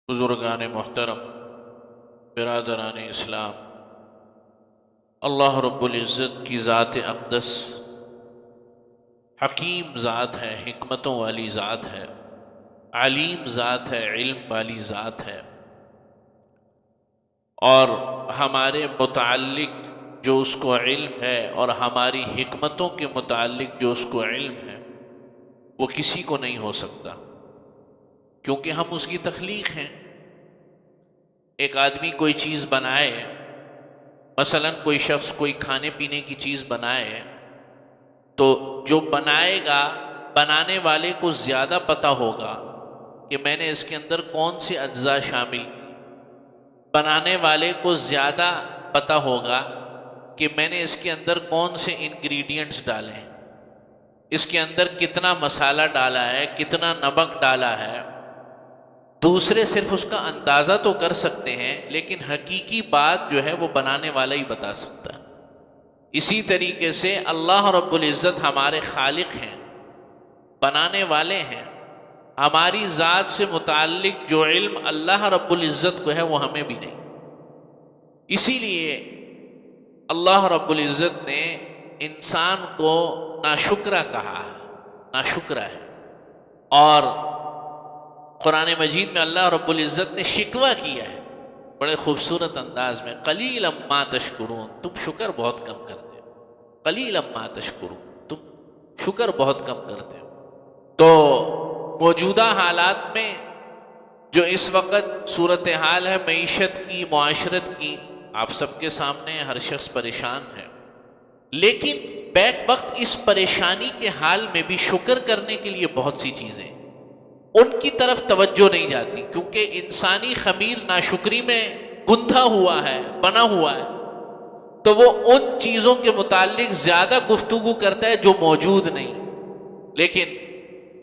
بزرگان محترم، برادران اسلام، اللہ رب العزت کی ذات اقدس حکیم ذات ہے، حکمتوں والی ذات ہے، علیم ذات ہے، علم والی ذات ہے، اور ہمارے متعلق جو اس کو علم ہے اور ہماری حکمتوں کے متعلق جو اس کو علم ہے وہ کسی کو نہیں ہو سکتا، کیونکہ ہم اس کی تخلیق ہیں۔ ایک آدمی کوئی چیز بنائے، مثلا کوئی شخص کوئی کھانے پینے کی چیز بنائے، تو جو بنائے گا بنانے والے کو زیادہ پتہ ہوگا کہ میں نے اس کے اندر کون سے اجزاء شامل کی، بنانے والے کو زیادہ پتہ ہوگا کہ میں نے اس کے اندر کون سے انگریڈینٹس ڈالے، اس کے اندر کتنا مسالہ ڈالا ہے، کتنا نمک ڈالا ہے۔ دوسرے صرف اس کا اندازہ تو کر سکتے ہیں، لیکن حقیقی بات جو ہے وہ بنانے والا ہی بتا سکتا ہے۔ اسی طریقے سے اللہ رب العزت ہمارے خالق ہیں، بنانے والے ہیں۔ ہماری ذات سے متعلق جو علم اللہ رب العزت کو ہے وہ ہمیں بھی نہیں۔ اسی لیے اللہ رب العزت نے انسان کو ناشکرا کہا ہے، ناشکرا ہے، اور قرآن مجید میں اللہ رب العزت نے شکوہ کیا ہے بڑے خوبصورت انداز میں، قلیلا ما تشکرون، تم شکر بہت کم کرتے ہو، قلیلا ما تشکرون، تم شکر بہت کم کرتے ہو۔ تو موجودہ حالات میں جو اس وقت صورتحال ہے معیشت کی، معاشرت کی، آپ سب کے سامنے ہر شخص پریشان ہے، لیکن بیک وقت اس پریشانی کے حال میں بھی شکر کرنے کے لیے بہت سی چیزیں ان کی طرف توجہ نہیں جاتی، کیونکہ انسانی خمیر ناشکری میں گندھا ہوا ہے، بنا ہوا ہے، تو وہ ان چیزوں کے متعلق زیادہ گفتگو کرتا ہے جو موجود نہیں۔ لیکن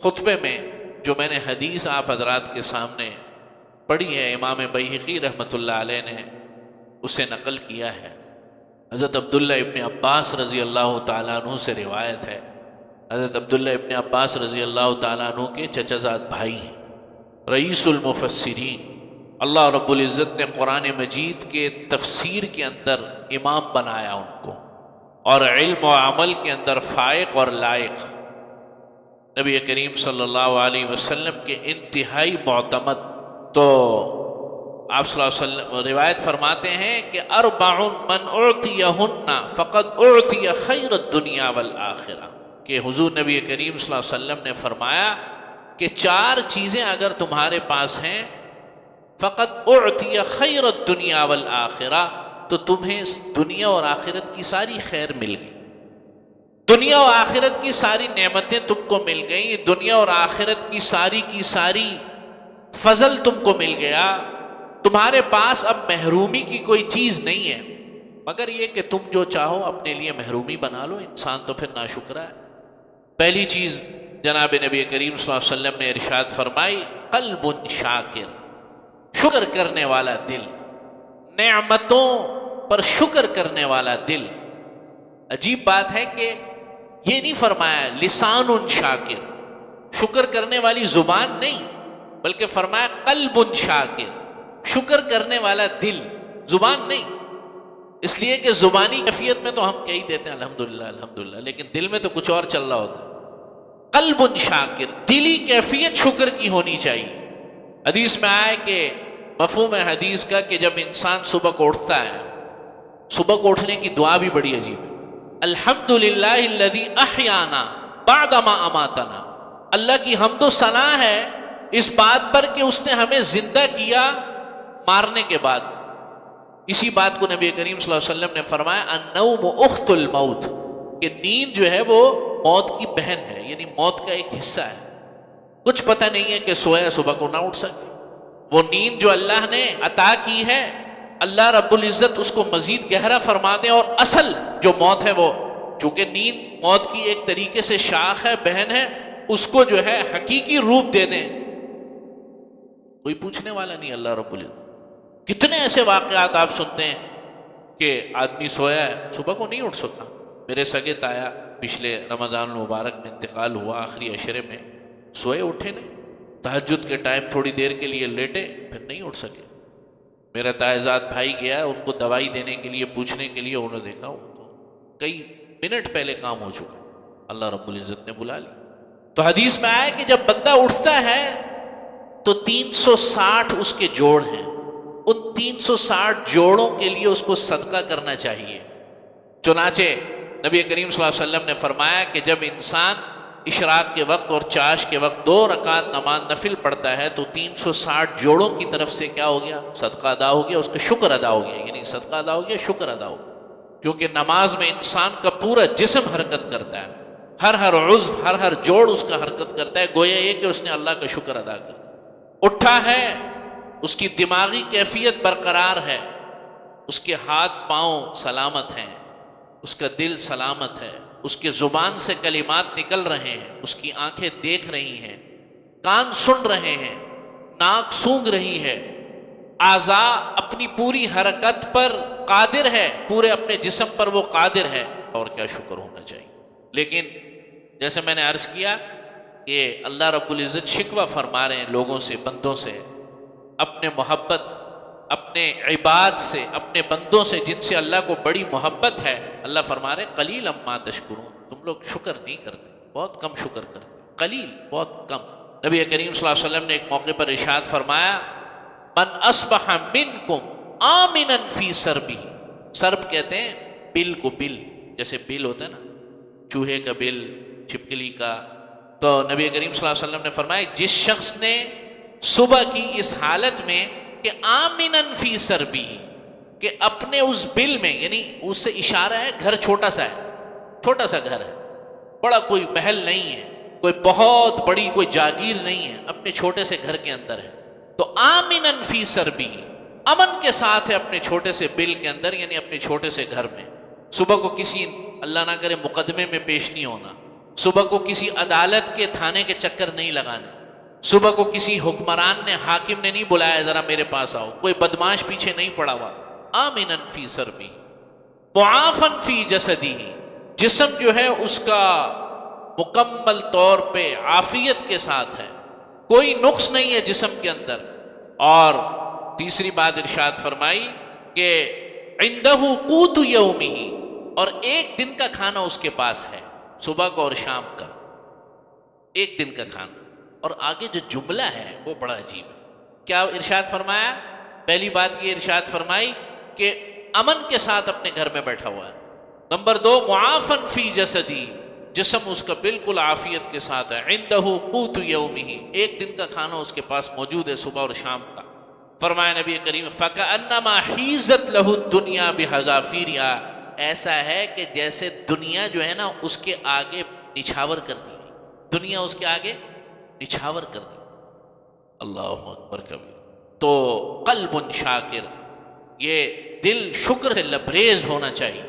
خطبے میں جو میں نے حدیث آپ حضرات کے سامنے پڑھی ہے، امام بیہقی رحمۃ اللہ علیہ نے اسے نقل کیا ہے، حضرت عبداللہ ابن عباس رضی اللہ تعالیٰ عنہ سے روایت ہے۔ حضرت عبداللہ ابن عباس رضی اللہ تعالیٰ عنہ کے چچا زاد بھائی ہیں، رئیس المفسرین، اللہ رب العزت نے قرآن مجید کے تفسیر کے اندر امام بنایا ان کو، اور علم و عمل کے اندر فائق اور لائق، نبی کریم صلی اللہ علیہ وسلم کے انتہائی معتمد۔ تو آپ صلی اللہ علیہ وسلم روایت فرماتے ہیں کہ اربع من اعطیہن فقد اعطی خیر الدنیا والآخرہ، کہ حضور نبی کریم صلی اللہ علیہ وسلم نے فرمایا کہ 4 چیزیں اگر تمہارے پاس ہیں، فقد اعطی خیر الدنیا والآخرہ، تو تمہیں دنیا اور آخرت کی ساری خیر مل گئی، دنیا و آخرت کی ساری نعمتیں تم کو مل گئیں، دنیا اور آخرت کی ساری فضل تم کو مل گیا، تمہارے پاس اب محرومی کی کوئی چیز نہیں ہے، مگر یہ کہ تم جو چاہو اپنے لیے محرومی بنا لو۔ انسان تو پھر ناشکرا ہے۔ پہلی چیز جناب نبی کریم صلی اللہ علیہ وسلم نے ارشاد فرمائی، قلب شاکر، شکر کرنے والا دل، نعمتوں پر شکر کرنے والا دل۔ عجیب بات ہے کہ یہ نہیں فرمایا لسان شاکر، شکر کرنے والی زبان نہیں، بلکہ فرمایا قلب شاکر، شکر کرنے والا دل، زبان نہیں۔ اس لیے کہ زبانی کیفیت میں تو ہم کہہ دیتے ہیں الحمدللہ الحمدللہ، لیکن دل میں تو کچھ اور چل رہا ہوتا ہے۔ قلب شاکر، دلی کیفیت شکر کی ہونی چاہیے۔ حدیث میں آیا کہ مفہوم ہے حدیث کا کہ جب انسان صبح کو اٹھتا ہے، صبح کو اٹھنے کی دعا بھی بڑی عجیب ہے، الحمدللہ الذی احیانا بعد ما اماتنا، اللہ کی حمد و ثنا ہے اس بات پر کہ اس نے ہمیں زندہ کیا مارنے کے بعد۔ اسی بات کو نبی کریم صلی اللہ علیہ وسلم نے فرمایا النوم اخت الموت، کہ نیند جو ہے وہ موت کی بہن ہے، یعنی موت کا ایک حصہ ہے۔ کچھ پتہ نہیں ہے کہ سویا صبح کو نہ اٹھ سکے، وہ نیند جو اللہ نے عطا کی ہے، اللہ رب العزت اس کو مزید گہرا فرما دیں، اور اصل جو موت ہے وہ، چونکہ نیند موت کی ایک طریقے سے شاخ ہے، بہن ہے، اس کو جو ہے حقیقی روپ دے دیں، کوئی پوچھنے والا نہیں اللہ رب العزت۔ کتنے ایسے واقعات آپ سنتے ہیں کہ آدمی سویا ہے، صبح کو نہیں اٹھ سکتا۔ میرے سگے تایا پچھلے رمضان المبارک میں انتقال ہوا، آخری عشرے میں، سوئے اٹھے نہیں، تہجد کے ٹائم تھوڑی دیر کے لیے لیٹے، پھر نہیں اٹھ سکے۔ میرا تائزاد بھائی گیا ان کو دوائی دینے کے لیے، پوچھنے کے لیے، انہوں نے دیکھا وہ تو کئی منٹ پہلے کام ہو چکا، اللہ رب العزت نے بلا لی۔ تو حدیث میں آیا کہ جب بندہ اٹھتا ہے تو 360 اس کے جوڑ ہیں، ان 360 جوڑوں کے لیے اس کو صدقہ کرنا چاہیے۔ چنانچہ نبی کریم صلی اللہ علیہ وسلم نے فرمایا کہ جب انسان اشراق کے وقت اور چاش کے وقت 2 رکعت نماز نفل پڑھتا ہے تو 360 جوڑوں کی طرف سے کیا ہو گیا؟ صدقہ ادا ہو گیا، اس کا شکر ادا ہو گیا، یعنی صدقہ ادا ہو گیا، شکر ادا ہو گیا، کیونکہ نماز میں انسان کا پورا جسم حرکت کرتا ہے، ہر عضو، ہر جوڑ اس کا حرکت کرتا ہے، گویا یہ کہ اس نے اللہ کا شکر ادا کر دیا۔ اٹھا ہے، اس کی دماغی کیفیت برقرار ہے، اس کے ہاتھ پاؤں سلامت ہیں، اس کا دل سلامت ہے، اس کے زبان سے کلمات نکل رہے ہیں، اس کی آنکھیں دیکھ رہی ہیں، کان سن رہے ہیں، ناک سونگھ رہی ہے، اعضاء اپنی پوری حرکت پر قادر ہے، پورے اپنے جسم پر وہ قادر ہے، اور کیا شکر ہونا چاہیے۔ لیکن جیسے میں نے عرض کیا کہ اللہ رب العزت شکوہ فرما رہے ہیں لوگوں سے، بندوں سے، اپنے محبت، اپنے عباد سے، اپنے بندوں سے جن سے اللہ کو بڑی محبت ہے۔ اللہ فرما رہے قلیل اما تشکرون، تم لوگ شکر نہیں کرتے، بہت کم شکر کرتے، قلیل، بہت کم۔ نبی کریم صلی اللہ علیہ وسلم نے ایک موقع پر ارشاد فرمایا من اصبح منکم آمنا فی سربہ، سرب کہتے ہیں بل کو، بل جیسے بل ہوتا ہے نا، چوہے کا بل، چھپکلی کا، تو نبی کریم صلی اللہ علیہ وسلم نے فرمایا جس شخص نے صبح کی اس حالت میں کہ آمنن فی سربی، کہ اپنے اس بل میں، یعنی اس سے اشارہ ہے گھر چھوٹا سا ہے، چھوٹا سا گھر ہے، بڑا کوئی محل نہیں ہے، کوئی بہت بڑی کوئی جاگیر نہیں ہے، اپنے چھوٹے سے گھر کے اندر ہے، تو آمنن فی سربی، امن کے ساتھ ہے اپنے چھوٹے سے بل کے اندر، یعنی اپنے چھوٹے سے گھر میں۔ صبح کو کسی، اللہ نہ کرے، مقدمے میں پیش نہیں ہونا، صبح کو کسی عدالت کے تھانے کے چکر نہیں لگانے، صبح کو کسی حکمران نے، حاکم نے نہیں بلایا ذرا میرے پاس آؤ، کوئی بدماش پیچھے نہیں پڑا ہوا۔ آمنن فی سربی معافن فی جسدی، جسم جو ہے اس کا مکمل طور پہ عافیت کے ساتھ ہے، کوئی نقص نہیں ہے جسم کے اندر۔ اور تیسری بات ارشاد فرمائی کہ عندہ قوت یومہ، اور ایک دن کا کھانا اس کے پاس ہے، صبح کا اور شام کا، ایک دن کا کھانا۔ اور آگے جو جملہ ہے وہ بڑا عجیب ہے، کیا ارشاد فرمایا؟ پہلی بات یہ ارشاد فرمائی کہ امن کے ساتھ اپنے گھر میں بیٹھا ہوا ہے، نمبر 2 معافن فی جسدی، جسم اس کا بالکل عافیت کے ساتھ ہے، عندہ قوت یومہ، ایک دن کا کھانا اس کے پاس موجود ہے، صبح اور شام کا۔ فرمایا نبی کریم فَكَأَنَّمَا حِيزَتْ لَهُ الدُّنْيَا بِحَذَافِيرِهَا، ایسا ہے کہ جیسے دنیا جو ہے نا اس کے آگے نچھاور کر دی گئی، دنیا اس کے آگے نچھاور کر دی۔ اللہ اکبر کبیر۔ تو قلب شاکر، یہ دل شکر سے لبریز ہونا چاہیے۔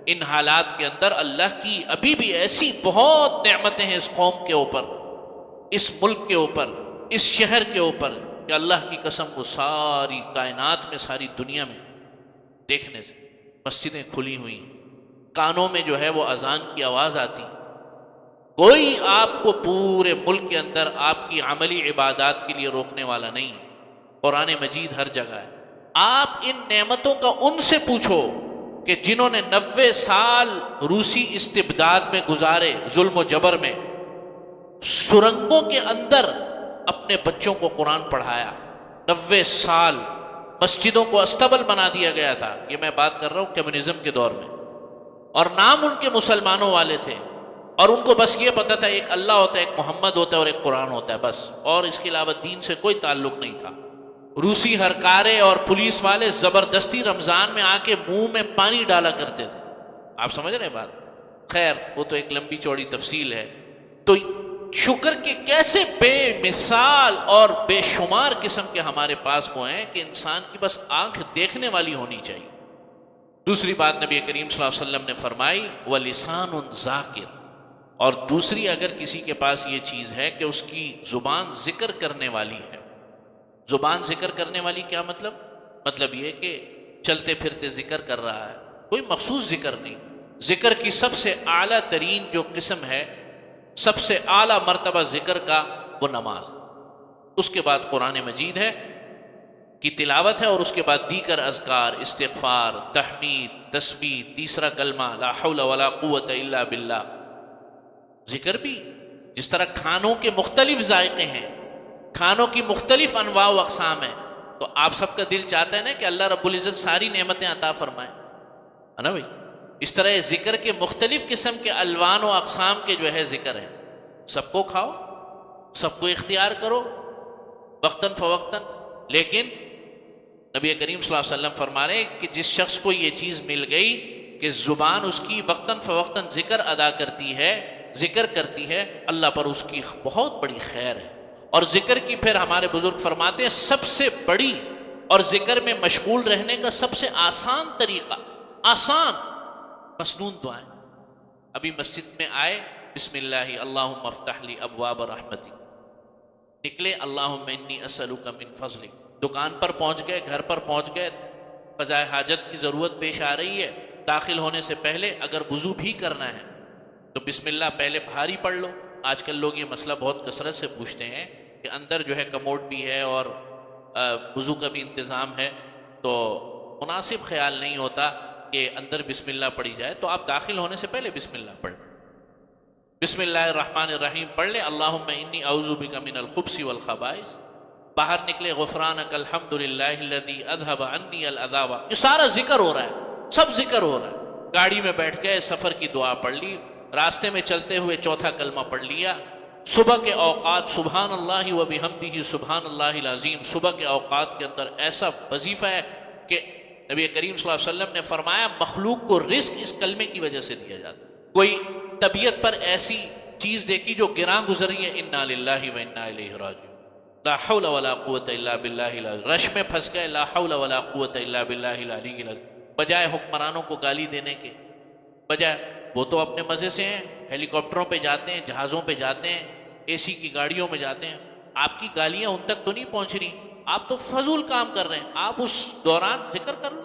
ان حالات کے اندر اللہ کی ابھی بھی ایسی بہت نعمتیں ہیں اس قوم کے اوپر، اس ملک کے اوپر، اس شہر کے اوپر، کہ اللہ کی قسم کو ساری کائنات میں، ساری دنیا میں دیکھنے سے مسجدیں کھلی ہوئی، کانوں میں جو ہے وہ اذان کی آواز آتی، کوئی آپ کو پورے ملک کے اندر آپ کی عملی عبادات کے لیے روکنے والا نہیں، قرآن مجید ہر جگہ ہے۔ آپ ان نعمتوں کا ان سے پوچھو کہ جنہوں نے 90 سال روسی استبداد میں گزارے، ظلم و جبر میں، سرنگوں کے اندر اپنے بچوں کو قرآن پڑھایا، 90 سال مسجدوں کو استبل بنا دیا گیا تھا، یہ میں بات کر رہا ہوں کمیونزم کے دور میں، اور نام ان کے مسلمانوں والے تھے، اور ان کو بس یہ پتا تھا ایک اللہ ہوتا ہے، ایک محمد ہوتا ہے، اور ایک قرآن ہوتا ہے، بس، اور اس کے علاوہ دین سے کوئی تعلق نہیں تھا۔ روسی ہرکارے اور پولیس والے زبردستی رمضان میں آ کے منہ میں پانی ڈالا کرتے تھے، آپ سمجھ رہے ہیں بات؟ خیر وہ تو ایک لمبی چوڑی تفصیل ہے۔ تو شکر کے کیسے بے مثال اور بے شمار قسم کے ہمارے پاس وہ ہیں کہ انسان کی بس آنکھ دیکھنے والی ہونی چاہیے۔ دوسری بات نبی کریم صلی اللہ علیہ وسلم نے فرمائی وَلِسَانٌ ذَاکِرٌ، اور دوسری اگر کسی کے پاس یہ چیز ہے کہ اس کی زبان ذکر کرنے والی ہے۔ زبان ذکر کرنے والی کیا مطلب؟ مطلب یہ کہ چلتے پھرتے ذکر کر رہا ہے، کوئی مخصوص ذکر نہیں، ذکر کی سب سے اعلیٰ ترین جو قسم ہے، سب سے اعلیٰ مرتبہ ذکر کا، وہ نماز، اس کے بعد قرآن مجید ہے کی تلاوت ہے، اور اس کے بعد دیگر اذکار، استغفار، تحمید، تسبیح، تیسرا کلمہ لا حول ولا قوت الا باللہ۔ ذکر بھی جس طرح کھانوں کے مختلف ذائقے ہیں، کھانوں کی مختلف انواع و اقسام ہیں، تو آپ سب کا دل چاہتا ہے نا کہ اللہ رب العزت ساری نعمتیں عطا فرمائے، ہے نا بھائی؟ اس طرح ذکر کے مختلف قسم کے الوان و اقسام کے جو ہے ذکر ہے، سب کو کھاؤ، سب کو اختیار کرو وقتاً فوقتاً، لیکن نبی کریم صلی اللہ علیہ وسلم فرما رہے ہیں کہ جس شخص کو یہ چیز مل گئی کہ زبان اس کی وقتاً فوقتاً ذکر ادا کرتی ہے، ذکر کرتی ہے، اللہ پر اس کی بہت بڑی خیر ہے۔ اور ذکر کی پھر ہمارے بزرگ فرماتے ہیں سب سے بڑی اور ذکر میں مشغول رہنے کا سب سے آسان طریقہ، آسان مسنون دعائیں۔ ابھی مسجد میں آئے، بسم اللہ اللہم افتح لی ابواب رحمتی، نکلے اللہم انی اسألک من فضلک، دکان پر پہنچ گئے، گھر پر پہنچ گئے، قضاء حاجت کی ضرورت پیش آ رہی ہے، داخل ہونے سے پہلے اگر وضو بھی کرنا ہے تو بسم اللہ پہلے بھاری پڑھ لو۔ آج کل لوگ یہ مسئلہ بہت کثرت سے پوچھتے ہیں کہ اندر جو ہے کموڈ بھی ہے اور وضو کا بھی انتظام ہے، تو مناسب خیال نہیں ہوتا کہ اندر بسم اللہ پڑھی جائے، تو آپ داخل ہونے سے پہلے بسم اللہ پڑھ، بسم اللہ الرحمن الرحیم پڑھ لیں، اللہم انی اعوذ بک من الخبث والخبائث، باہر نکلے غفرانک الحمد للہ الذی اذھب عنی الاذی، یہ سارا ذکر ہو رہا ہے، سب ذکر ہو رہا ہے۔ گاڑی میں بیٹھ گئے، سفر کی دعا پڑھ لی، راستے میں چلتے ہوئے چوتھا کلمہ پڑھ لیا، صبح کے اوقات سبحان اللہ و بحمدہ سبحان اللہ العظیم، صبح کے اوقات کے اندر ایسا وظیفہ ہے کہ نبی کریم صلی اللہ علیہ وسلم نے فرمایا مخلوق کو رزق اس کلمے کی وجہ سے دیا جاتا ہے۔ کوئی طبیعت پر ایسی چیز دیکھی جو گراں گزری ہے، انا للہ و انا الیہ راجعون، لا حول ولا قوت الا باللہ العلی، رش میں پھنس گئے، لا حول ولا قوت الا باللہ العلی العظیم، بجائے حکمرانوں کو گالی دینے کے، بجائے وہ تو اپنے مزے سے ہیں، ہیلی کاپٹروں پہ جاتے ہیں، جہازوں پہ جاتے ہیں، اے سی کی گاڑیوں میں جاتے ہیں، آپ کی گالیاں ان تک تو نہیں پہنچ رہی، آپ تو فضول کام کر رہے ہیں، آپ اس دوران ذکر کر لو،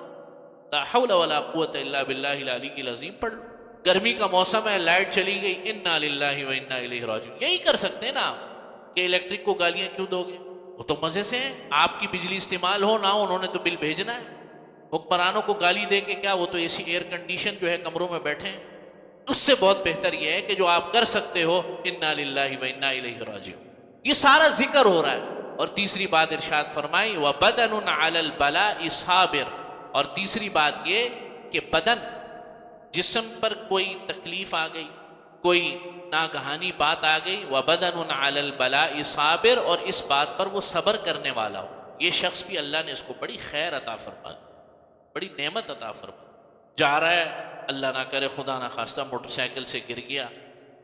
لا حول ولا قوت الا باللہ العلی العظیم پڑھ لو۔ گرمی کا موسم ہے، لائٹ چلی گئی، انا للہ و انا الیہ راجعون، یہی کر سکتے ہیں نا آپ، کہ الیکٹرک کو گالیاں کیوں دو گے؟ وہ تو مزے سے ہیں، آپ کی بجلی استعمال ہو نہ ہو انہوں نے تو بل بھیجنا ہے۔ حکمرانوں کو گالی دے کے کیا، وہ تو ایسی ایئر کنڈیشن جو ہے کمروں میں بیٹھے ہیں۔ اس سے بہت بہتر یہ ہے کہ جو آپ کر سکتے ہو، انا للہ و انا الیہ راجعون، یہ سارا ذکر ہو رہا ہے۔ اور تیسری بات ارشاد فرمائی وَبَدَنٌ عَلَى الْبَلَاءِ صَابِرٌ، اور تیسری بات یہ کہ بدن، جسم پر کوئی تکلیف آ گئی، کوئی ناگہانی بات آ گئی، وَبَدَنٌ عَلَى الْبَلَاءِ صَابِرٌ، اور اس بات پر وہ صبر کرنے والا ہو، یہ شخص بھی اللہ نے اس کو بڑی خیر عطا فرما دی، بڑی نعمت عطا فرما۔ جا رہا ہے، اللہ نہ کرے خدا نہ خواستہ موٹر سائیکل سے گر گیا،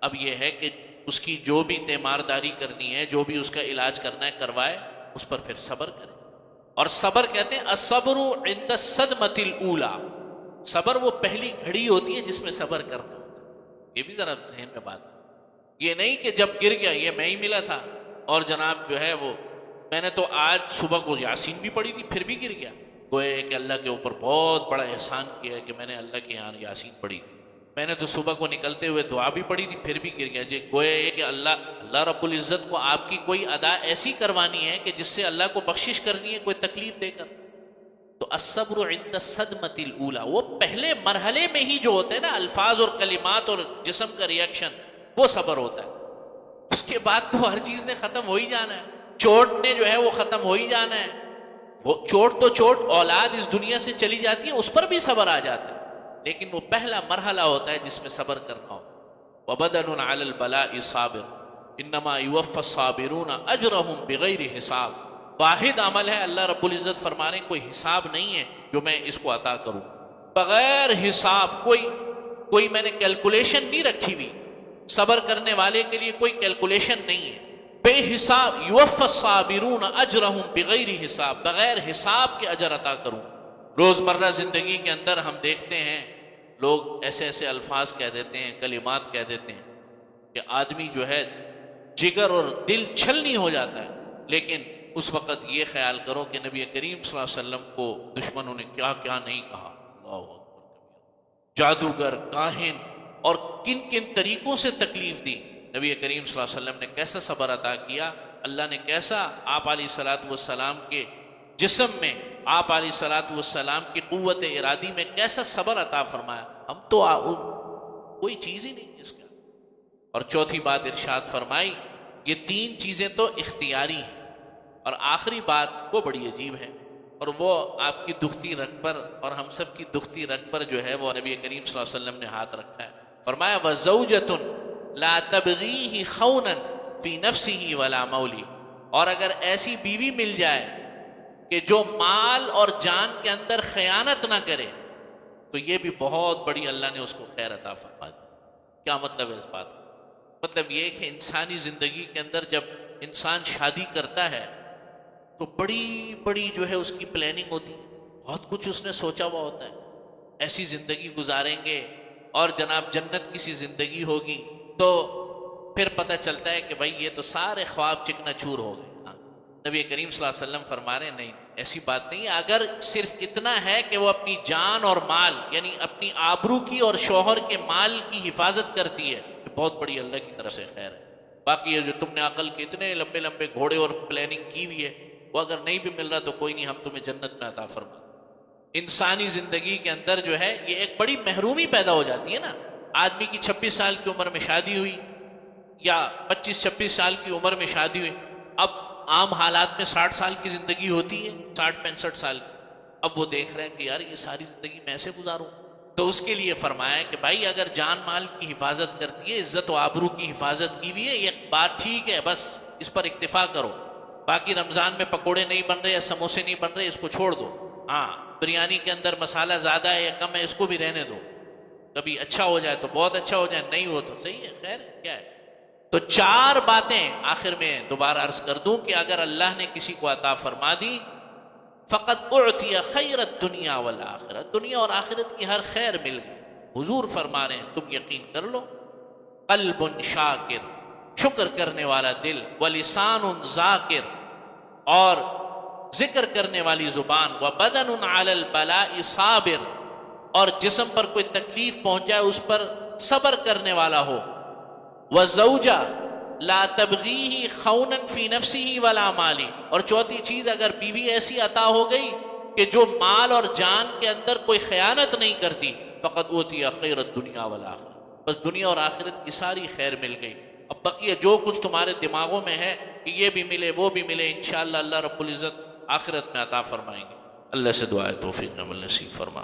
اب یہ ہے کہ اس کی جو بھی تیمارداری کرنی ہے، جو بھی اس کا علاج کرنا ہے کروائے، اس پر پھر صبر کرے۔ اور صبر کہتے ہیں الصبر عند الصدمۃ الاولی، صبر وہ پہلی گھڑی ہوتی ہے جس میں صبر کرنا ہوتا ہے۔ یہ بھی ذرا ذہن میں بات ہے، یہ نہیں کہ جب گر گیا یہ میں ہی ملا تھا اور جناب جو ہے وہ میں نے تو آج صبح کو یاسین بھی پڑھی تھی پھر بھی گر گیا، گویا کہ اللہ کے اوپر بہت بڑا احسان کیا ہے کہ میں نے اللہ کے یہاں یاسین پڑھی، میں نے تو صبح کو نکلتے ہوئے دعا بھی پڑھی تھی پھر بھی گر گیا۔ جی گویا یہ کہ اللہ رب العزت کو آپ کی کوئی ادا ایسی کروانی ہے کہ جس سے اللہ کو بخشش کرنی ہے کوئی تکلیف دے کر، تو الصبر عند الصدمۃ الاولی، وہ پہلے مرحلے میں ہی جو ہوتے ہیں نا الفاظ اور کلمات اور جسم کا ریئیکشن، وہ صبر ہوتا ہے۔ اس کے بعد تو ہر چیز نے ختم ہو ہی جانا ہے، چوٹ نے جو ہے وہ ختم ہو ہی جانا ہے، وہ چوٹ تو چوٹ، اولاد اس دنیا سے چلی جاتی ہے اس پر بھی صبر آ جاتا ہے، لیکن وہ پہلا مرحلہ ہوتا ہے جس میں صبر کرنا ہوتا ہے۔ وَبَدَنٌ عَلَى الْبَلَاءِ صَابِرٌ إِنَّمَا يُوَفَّى الصَّابِرُونَ أَجْرَهُمْ بِغَيْرِ حساب، واحد عمل ہے اللہ رب العزت فرما رہے ہیں کوئی حساب نہیں ہے جو میں اس کو عطا کروں، بغیر حساب، کوئی میں نے کیلکولیشن نہیں رکھی ہوئی، صبر کرنے والے کے لیے کوئی کیلکولیشن نہیں ہے، بے حساب، یوفی الصابرون اجرہم بغیر حساب، بغیر حساب کے اجر عطا کروں۔ روزمرہ زندگی کے اندر ہم دیکھتے ہیں لوگ ایسے ایسے الفاظ کہہ دیتے ہیں، کلمات کہہ دیتے ہیں کہ آدمی جو ہے جگر اور دل چھلنی ہو جاتا ہے، لیکن اس وقت یہ خیال کرو کہ نبی کریم صلی اللہ علیہ وسلم کو دشمنوں نے کیا کیا نہیں کہا، اللہ اکبر۔ جادوگر، کاہن، اور کن کن طریقوں سے تکلیف دی، نبی کریم صلی اللہ علیہ وسلم نے کیسا صبر عطا کیا، اللہ نے کیسا آپ علیہ الصلاۃ والسلام کے جسم میں، آپ علیہ الصلاۃ والسلام کی قوت ارادی میں کیسا صبر عطا فرمایا، ہم تو کوئی چیز ہی نہیں اس کا۔ اور چوتھی بات ارشاد فرمائی، یہ تین چیزیں تو اختیاری ہیں، اور آخری بات وہ بڑی عجیب ہے، اور وہ آپ کی دکھتی رگ پر اور ہم سب کی دکھتی رگ پر جو ہے وہ نبی کریم صلی اللہ علیہ وسلم نے ہاتھ رکھا ہے۔ فرمایا وَزَوْجَةٌ لَا تَبْغِيهِ خَوْنًا فِي نَفْسِهِ وَلَا مَوْلِي، اور اگر ایسی بیوی مل جائے کہ جو مال اور جان کے اندر خیانت نہ کرے، تو یہ بھی بہت بڑی اللہ نے اس کو خیر عطا فرما دی۔ کیا مطلب ہے اس بات کا؟ مطلب یہ کہ انسانی زندگی کے اندر جب انسان شادی کرتا ہے تو بڑی بڑی جو ہے اس کی پلاننگ ہوتی ہے، بہت کچھ اس نے سوچا ہوا ہوتا ہے، ایسی زندگی گزاریں گے اور جناب جنت کی سی زندگی ہوگی، تو پھر پتہ چلتا ہے کہ بھائی یہ تو سارے خواب چکنا چور ہو گئے۔ ہاں، نبی کریم صلی اللہ علیہ وسلم فرما رہے ہیں نہیں، ایسی بات نہیں ہے، اگر صرف اتنا ہے کہ وہ اپنی جان اور مال، یعنی اپنی آبرو کی اور شوہر کے مال کی حفاظت کرتی ہے، بہت بڑی اللہ کی طرف سے خیر ہے۔ باقی یہ جو تم نے عقل کے اتنے لمبے لمبے گھوڑے اور پلاننگ کی ہوئی ہے، وہ اگر نہیں بھی مل رہا تو کوئی نہیں، ہم تمہیں جنت میں عطا فرما۔ انسانی زندگی کے اندر جو ہے یہ ایک بڑی محرومی پیدا ہو جاتی ہے نا۔ آدمی کی 26 سال کی عمر میں شادی ہوئی یا 25-26 سال کی عمر میں شادی ہوئی، اب عام حالات میں 60 سال کی زندگی ہوتی ہے، 60-65 سال کی، اب وہ دیکھ رہے ہیں کہ یار یہ ساری زندگی میں ایسے گزاروں، تو اس کے لیے فرمایا کہ بھائی اگر جان مال کی حفاظت کرتی ہے، عزت و آبرو کی حفاظت کی ہوئی ہے، یہ بات ٹھیک ہے، بس اس پر اکتفا کرو۔ باقی رمضان میں پکوڑے نہیں بن رہے یا سموسے نہیں بن رہے، اس کو چھوڑ دو۔ ہاں، بریانی کے اندر مسالہ زیادہ ہے یا کم ہے، اس کو بھی رہنے دو، کبھی اچھا ہو جائے تو بہت اچھا ہو جائے، نہیں ہو تو صحیح ہے، خیر کیا ہے۔ تو 4 باتیں آخر میں دوبارہ عرض کر دوں کہ اگر اللہ نے کسی کو عطا فرما دی، فقط اعطی خیر الدنیا والآخرہ، دنیا اور آخرت کی ہر خیر مل گئی۔ حضور فرما رہے ہیں تم یقین کر لو، قلب شاکر، شکر کرنے والا دل، ولسان ذاکر، اور ذکر کرنے والی زبان، وبدن علی البلاء صابر، اور جسم پر کوئی تکلیف پہنچ جائے اس پر صبر کرنے والا ہو، وزوجہ لا تبغیہ خونا فی نفسہ ولا مالی، اور چوتھی چیز اگر بیوی ایسی عطا ہو گئی کہ جو مال اور جان کے اندر کوئی خیانت نہیں کرتی، فقط اوتی خیر الدنیا والآخرہ، بس دنیا اور آخرت کی ساری خیر مل گئی۔ اب بقیہ جو کچھ تمہارے دماغوں میں ہے کہ یہ بھی ملے وہ بھی ملے، انشاءاللہ اللہ رب العزت آخرت میں عطا فرمائیں گے۔ اللہ سے دعائے توفیق عمل نصیب فرما۔